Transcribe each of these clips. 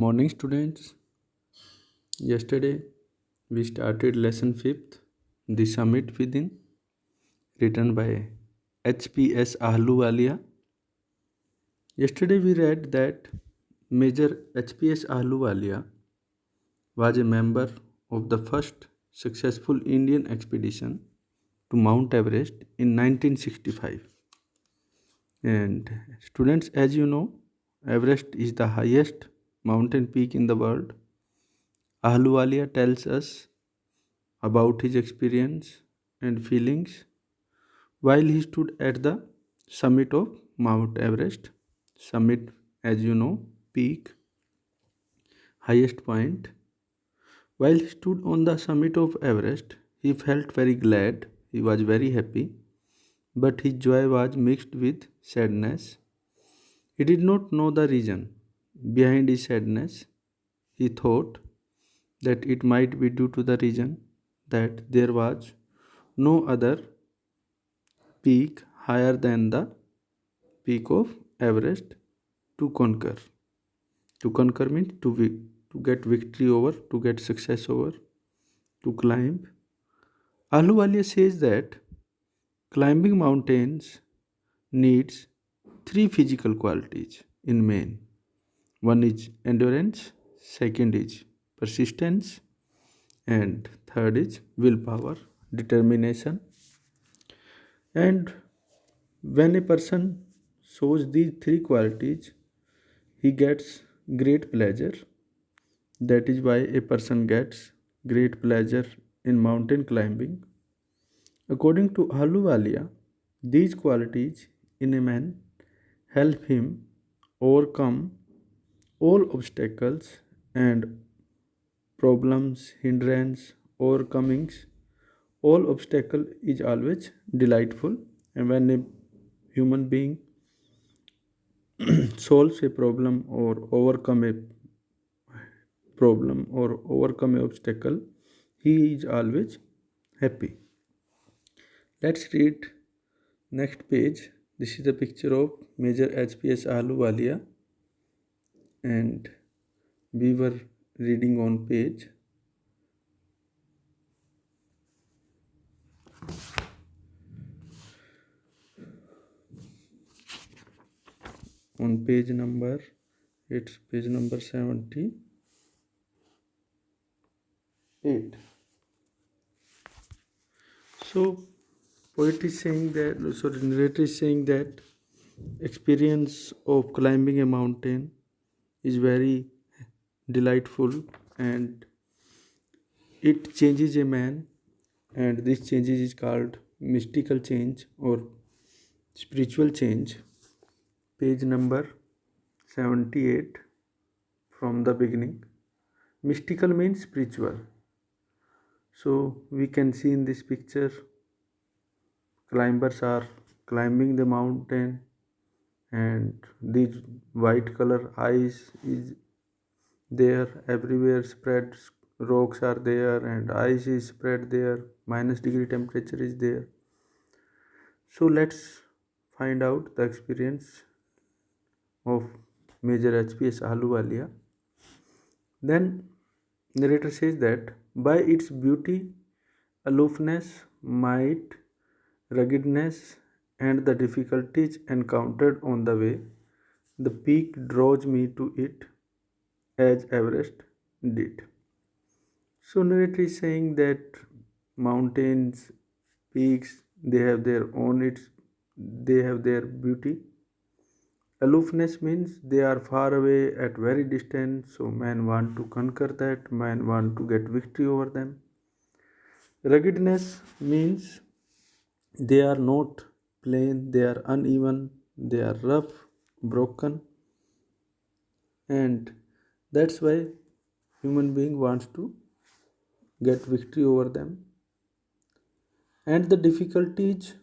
Morning, students. Yesterday we started lesson 5th, The Summit Within, written by HPS Ahluwalia. Yesterday we read that Major HPS Ahluwalia was a member of the first successful Indian expedition to Mount Everest in 1965. And students, as you know, Everest is the highest mountain peak in the world. Ahluwalia tells us about his experience and feelings while he stood at the summit of Mount Everest. Summit, as you know, peak, highest point. While he stood on the summit of Everest, he felt very glad, he was very happy, but his joy was mixed with sadness. He did not know the reason behind his sadness. He thought that it might be due to the reason that there was no other peak higher than the peak of Everest to conquer. To conquer means to get victory over, to get success over, to climb. Ahluwalia says that climbing mountains needs three physical qualities in main. One is endurance, second is persistence, and third is willpower, determination. And when a person shows these three qualities, he gets great pleasure. That is why a person gets great pleasure in mountain climbing. According to Ahluwalia, these qualities in a man help him overcome all obstacles and problems, hindrance, overcomings. All obstacle is always delightful, and when a human being solves a problem or overcome a problem or overcome a obstacle, he is always happy. Let's read next page. This is the picture of Major HPS Ahluwalia, and we were reading on page. On page number, it's page number 78. So, poet is saying that, sorry, narrator is saying that experience of climbing a mountain is very delightful and it changes a man, and this changes is called mystical change or spiritual change. Page number 78 from the beginning. Mystical means spiritual. So we can see in this picture climbers are climbing the mountain, and these white color ice is there everywhere, spread rocks are there and ice is spread there, -degree temperature is there. So let's find out the experience of Major HPS Ahluwalia. Then narrator says that by its beauty, aloofness, might, ruggedness, and the difficulties encountered on the way, the peak draws me to it as Everest did. So narrator is saying that mountains, peaks, they have their beauty. Aloofness means they are far away at very distance, so man want to conquer that, man want to get victory over them. Ruggedness means they are not plain, they are uneven, they are rough, broken, and that's why human being wants to get victory over them. And the difficulties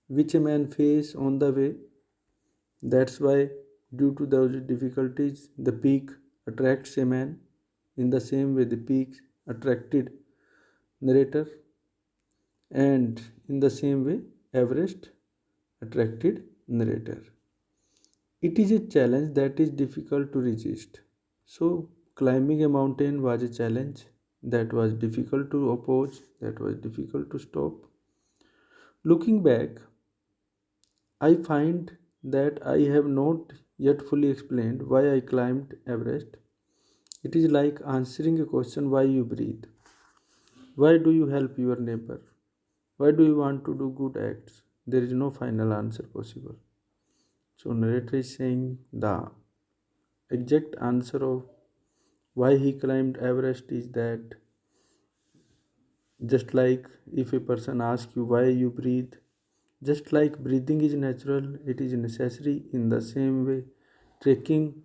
which a man face on the way, that's why due to those difficulties the peak attracts a man. In the same way the peak attracted narrator, and in the same way Everest attracted narrator. It is a challenge that is difficult to resist. So, climbing a mountain was a challenge that was difficult to oppose, that was difficult to stop. Looking back, I find that I have not yet fully explained why I climbed Everest. It is like answering a question why you breathe. Why do you help your neighbor? Why do you want to do good acts? There is no final answer possible. So narrator is saying the exact answer of why he climbed Everest is that just like if a person asks you why you breathe, just like breathing is natural, it is necessary in the same way. Taking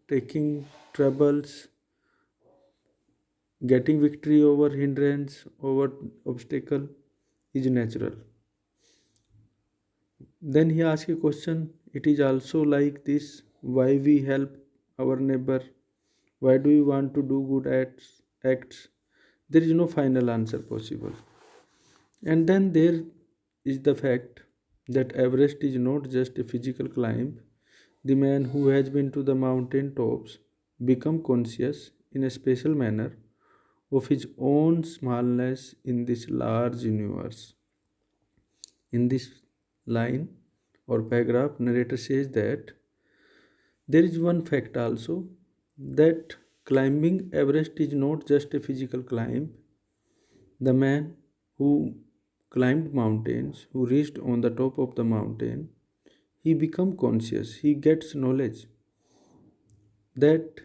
taking troubles, getting victory over hindrance, over obstacle is natural. Then he asks a question. It is also like this why we help our neighbor? Why do we want to do good acts? There is no final answer possible. And then there is the fact that Everest is not just a physical climb. The man who has been to the mountain tops become conscious in a special manner of his own smallness in this large universe. In this line or paragraph, narrator says that there is one fact also that climbing Everest is not just a physical climb. The man who climbed mountains, who reached on the top of the mountain, he become conscious. He gets knowledge that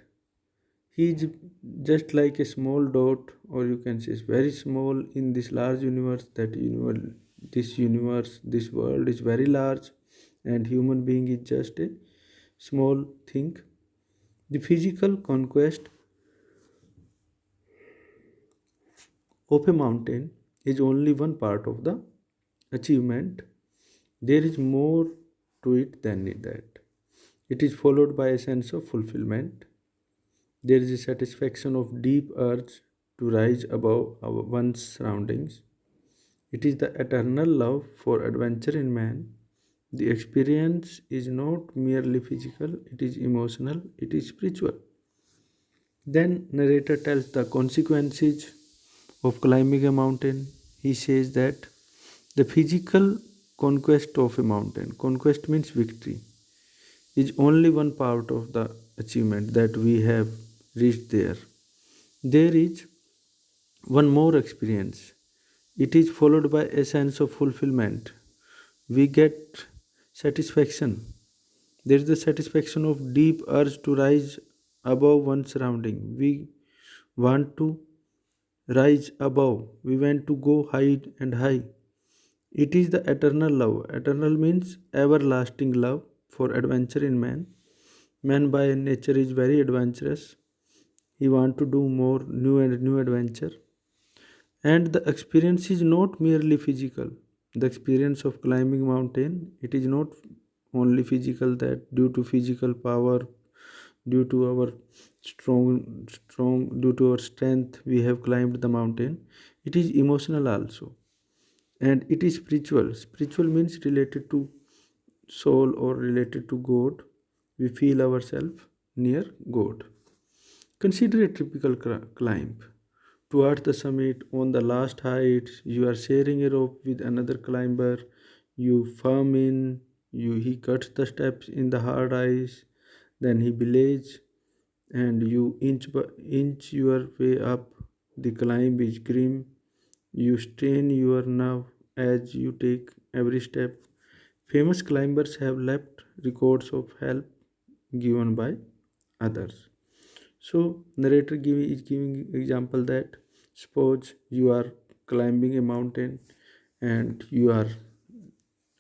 he is just like a small dot, or you can say very small in this large universe. This world is very large, and human being is just a small thing. The physical conquest of a mountain is only one part of the achievement. There is more to it than that. It is followed by a sense of fulfillment. There is a satisfaction of deep urge to rise above our one's surroundings. It is the eternal love for adventure in man. The experience is not merely physical, it is emotional, it is spiritual. Then narrator tells the consequences of climbing a mountain. He says that the physical conquest of a mountain, conquest means victory, is only one part of the achievement that we have reached there. There is one more experience. It is followed by a sense of fulfillment. We get satisfaction. There is the satisfaction of deep urge to rise above one's surrounding. We want to rise above. We want to go high and high. It is the eternal love. Eternal means everlasting love for adventure in man. Man by nature is very adventurous. He want to do more new and new adventure. And the experience is not merely physical. The experience of climbing mountain, it is not only physical that due to physical power, due to our due to our strength, we have climbed the mountain. It is emotional also. And it is spiritual. Spiritual means related to soul or related to God. We feel ourselves near God. Consider a typical climb. Towards the summit, on the last height, you are sharing a rope with another climber. You firm in, he cuts the steps in the hard ice, then he belays, and you inch by inch your way up. The climb is grim. You strain your nerve as you take every step. Famous climbers have left records of help given by others. So is giving example that suppose you are climbing a mountain and you are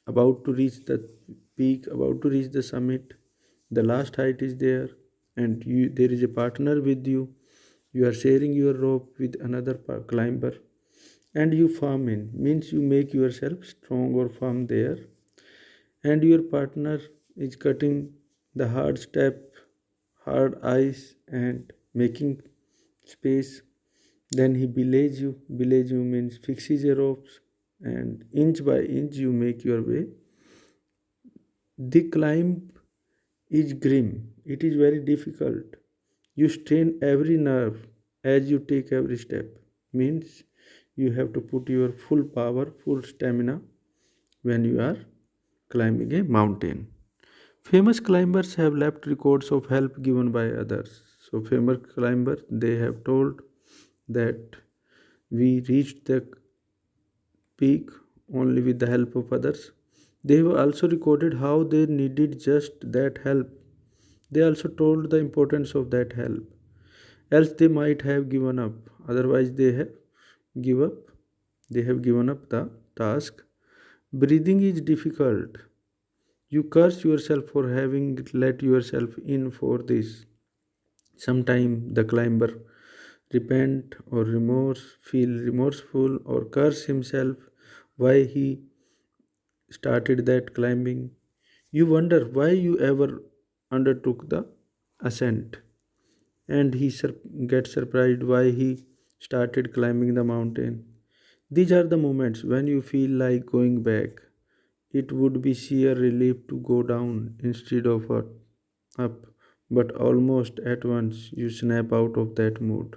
about to reach the peak, about to reach the summit. The last height is there, and there is a partner with you. You are sharing your rope with another climber, and you firm in means you make yourself strong or firm there, and your partner is cutting the hard step, hard ice, and making space. Then he belays you. Belays you means fixes your ropes, and inch by inch you make your way. The climb is grim. It is very difficult. You strain every nerve as you take every step. Means you have to put your full power, full stamina when you are climbing a mountain. Famous climbers have left records of help given by others. So famous climbers they have told that we reached the peak only with the help of others. They have also recorded how they needed just that help. They also told the importance of that help. Else they might have given up. Otherwise they have give up. They have given up the task. Breathing is difficult. You curse yourself for having let yourself in for this. Sometime the climber repent or remorse, feel remorseful or curse himself why he started that climbing. You wonder why you ever undertook the ascent, and he gets surprised why he started climbing the mountain. These are the moments when you feel like going back. It would be sheer relief to go down instead of up, but almost at once you snap out of that mood.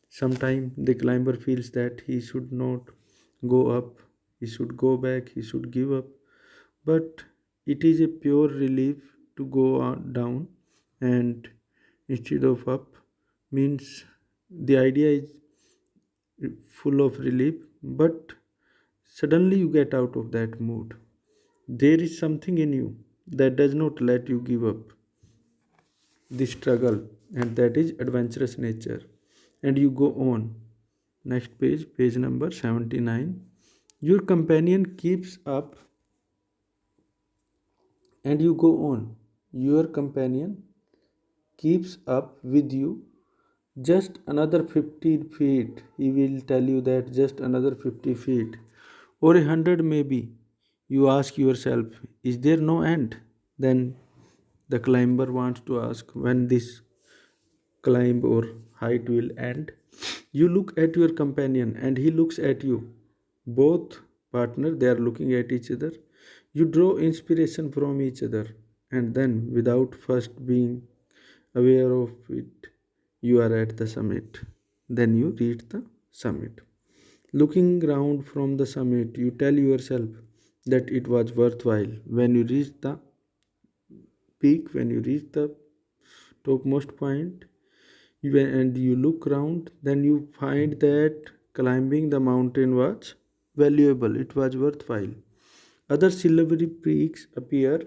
Sometimes the climber feels that he should not go up, he should go back, he should give up, but it is a pure relief to go down and instead of up means the idea is full of relief, but suddenly you get out of that mood. There is something in you that does not let you give up the struggle, and that is adventurous nature. And you go on. Next page, page number 79. Your companion keeps up, and you go on. Your companion keeps up with you just another 50 feet. He will tell you that just another 50 feet or 100 maybe. You ask yourself, is there no end? Then the climber wants to ask when this climb or height will end. You look at your companion and he looks at you. Both partner they are looking at each other. You draw inspiration from each other, and then without first being aware of it, you are at the summit. Then you reach the summit. Looking round from the summit, you tell yourself that it was worthwhile. When you reach the peak, when you reach the topmost point, and you look around, then you find that climbing the mountain was valuable, it was worthwhile. Other silvery peaks appear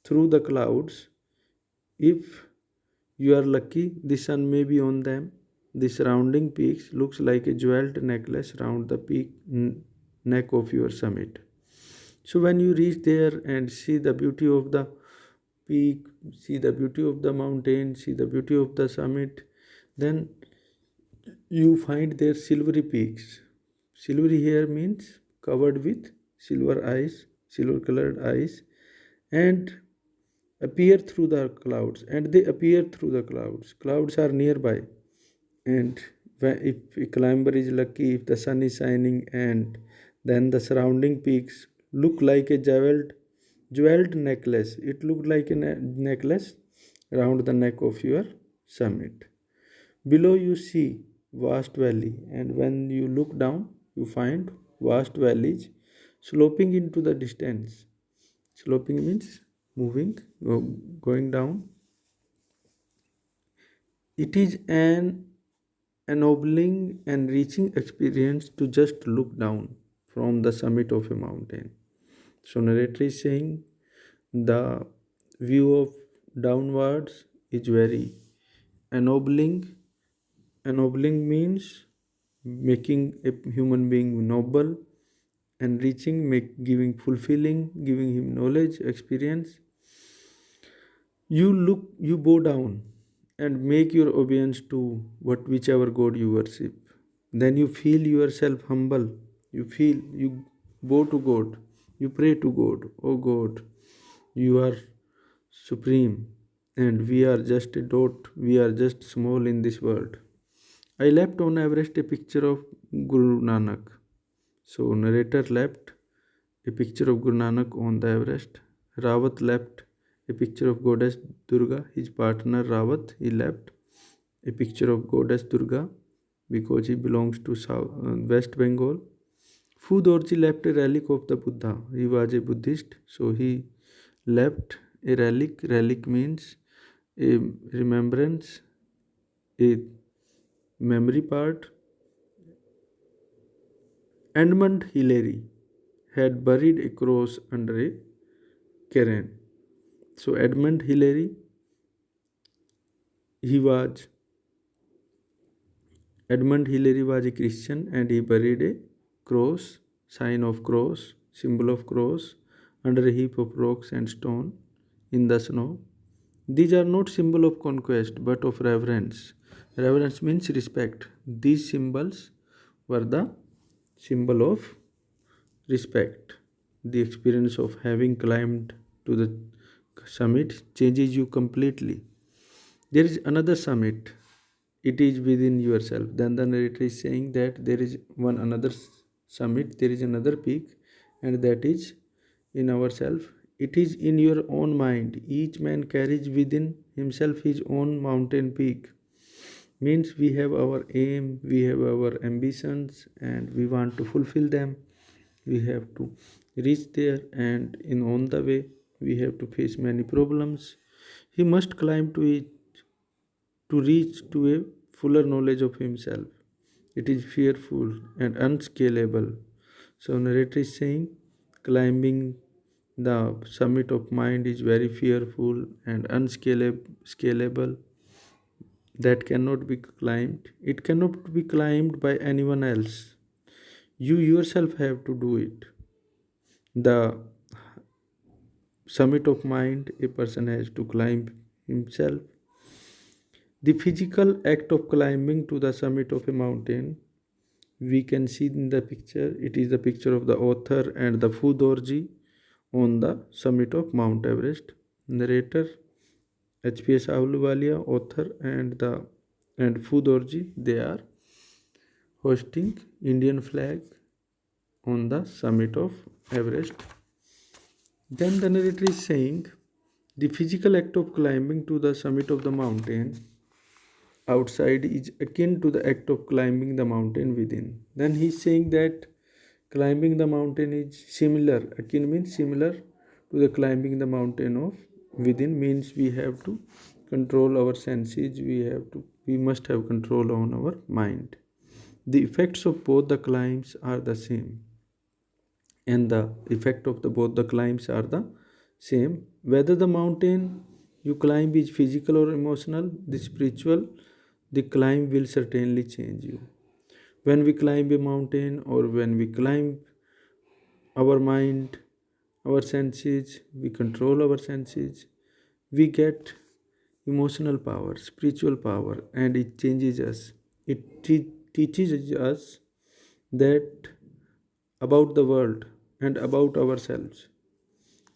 through the clouds. If you are lucky, the sun may be on them. The surrounding peaks looks like a jeweled necklace round the neck of your summit. So when you reach there and see the beauty of the peak, see the beauty of the mountain, see the beauty of the summit, then you find their silvery peaks. Silvery here means covered with silver eyes, silver colored eyes, and appear through the clouds. And they appear through the clouds. Clouds are nearby, and if a climber is lucky, if the sun is shining, and then the surrounding peaks look like a jeweled necklace. It looked like a necklace around the neck of your summit. Below you see vast valley, and when you look down, you find vast valleys sloping into the distance. Sloping means moving, going down. It is an ennobling and reaching experience to just look down from the summit of a mountain. So narrator is saying the view of downwards is very ennobling. Ennobling means making a human being noble, enriching, giving fulfilling, giving him knowledge, experience. You bow down and make your obedience to whichever God you worship. Then you feel yourself humble. You feel you bow to God. You pray to God. Oh God, you are supreme, and we are just a dot. We are just small in this world. I left on Everest a picture of Guru Nanak. So narrator left a picture of Guru Nanak on the Everest. Rawat left A picture of goddess Durga, his partner Rawat, he left. A picture of goddess Durga because he belongs to West Bengal. Fu Dorji left a relic of the Buddha. He was a Buddhist, so he left a relic. Relic means a remembrance, a memory part. Edmund Hillary had buried a cross under a cairn. So Edmund Hillary, he was Edmund Hillary was a Christian and he buried a cross, sign of cross, symbol of cross, under a heap of rocks and stone in the snow. These are not symbol of conquest but of reverence. Reverence means respect. These symbols were the symbol of respect. The experience of having climbed to the summit changes you completely. There is another summit. It is within yourself. Then the narrator is saying that there is one another summit, there is another peak, and that is in ourself. It is in your own mind. Each man carries within himself his own mountain peak. Means we have our aim, we have our ambitions, and we want to fulfill them. We have to reach there, and in on the way we have to face many problems. He must climb to it to reach to a fuller knowledge of himself. It is fearful and unscalable. So narrator is saying climbing the summit of mind is very fearful and unscalable, that cannot be climbed. It cannot be climbed by anyone else. You yourself have to do it. The summit of mind a person has to climb himself. The physical act of climbing to the summit of a mountain, we can see in the picture. It is the picture of the author and the Fu Dorji on the summit of Mount Everest. Narrator HPS Ahluwalia, author, and Fu Dorji, they are hosting Indian flag on the summit of Everest. Then the narrator is saying the physical act of climbing to the summit of the mountain outside is akin to the act of climbing the mountain within. Then he is saying that climbing the mountain is similar. Akin means similar to the climbing the mountain of within, means we have to control our senses, we must have control on our mind. The effects of both the climbs are the same, and the effect of the both the climbs are the same. Whether the mountain you climb is physical or emotional, the spiritual, the climb will certainly change you. When we climb a mountain or when we climb our mind, our senses, we control our senses, we get emotional power, spiritual power, and it changes us. It teaches us that about the world and about ourselves.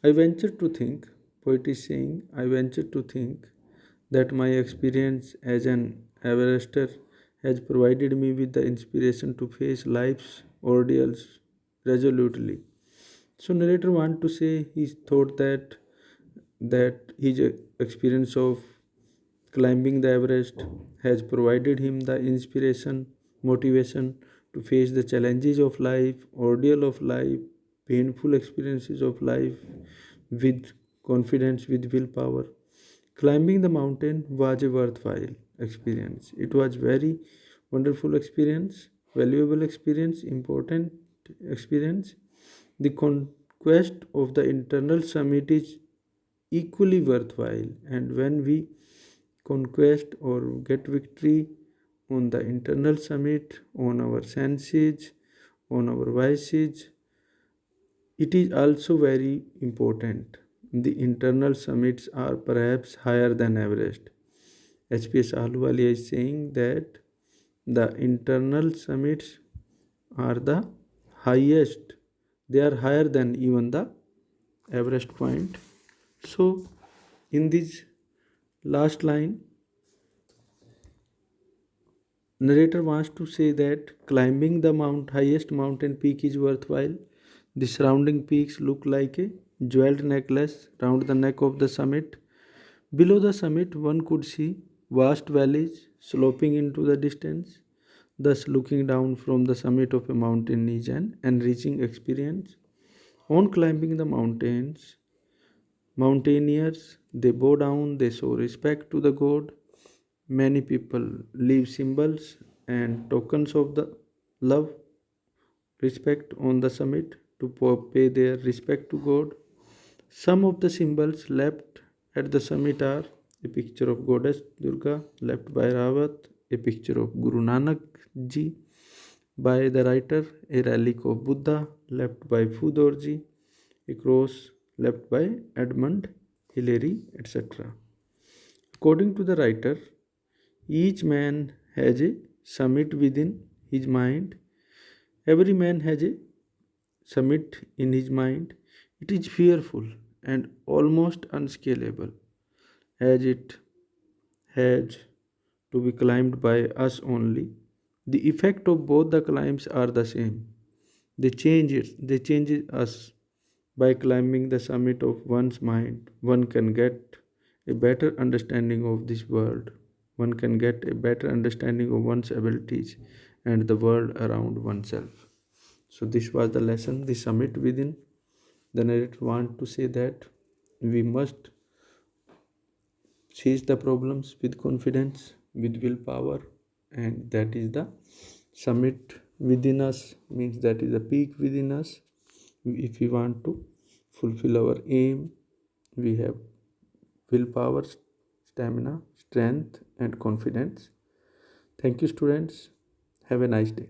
I venture to think, poet is saying, I venture to think that my experience as an Everester has provided me with the inspiration to face life's ordeals resolutely. So narrator want to say he thought that his experience of climbing the Everest has provided him the inspiration, motivation to face the challenges of life, ordeal of life, painful experiences of life with confidence, with willpower. Climbing the mountain was a worthwhile experience. It was very wonderful experience, valuable experience, important experience. The conquest of the internal summit is equally worthwhile, and when we conquest or get victory on the internal summit, on our senses, on our vices, it is also very important. The internal summits are perhaps higher than Everest. HPS Ahluwalia is saying that the internal summits are the highest. They are higher than even the Everest point. So, in this last line, narrator wants to say that climbing the highest mountain peak is worthwhile. The surrounding peaks look like a jeweled necklace round the neck of the summit. Below the summit, one could see vast valleys sloping into the distance. Thus, looking down from the summit of a mountain is an enriching experience. On climbing the mountains, mountaineers they bow down, they show respect to the god. Many people leave symbols and tokens of the love, respect on the summit to pay their respect to God. Some of the symbols left at the summit are a picture of Goddess Durga left by Rawat, a picture of Guru Nanak Ji by the writer, a relic of Buddha left by Fudorji, a cross left by Edmund Hillary, etc. According to the writer, each man has a summit within his mind. Every man has a summit in his mind. It is fearful and almost unscalable, as it has to be climbed by us only. The effect of both the climbs are the same. They change us. By climbing the summit of one's mind, one can get a better understanding of this world. One can get a better understanding of one's abilities and the world around oneself. So this was the lesson, the summit within. The narrator want to say that we must seize the problems with confidence, with willpower, and that is the summit within us, means that is the peak within us. If we want to fulfill our aim, we have willpower, stamina, strength, and confidence. Thank you, students. Have a nice day.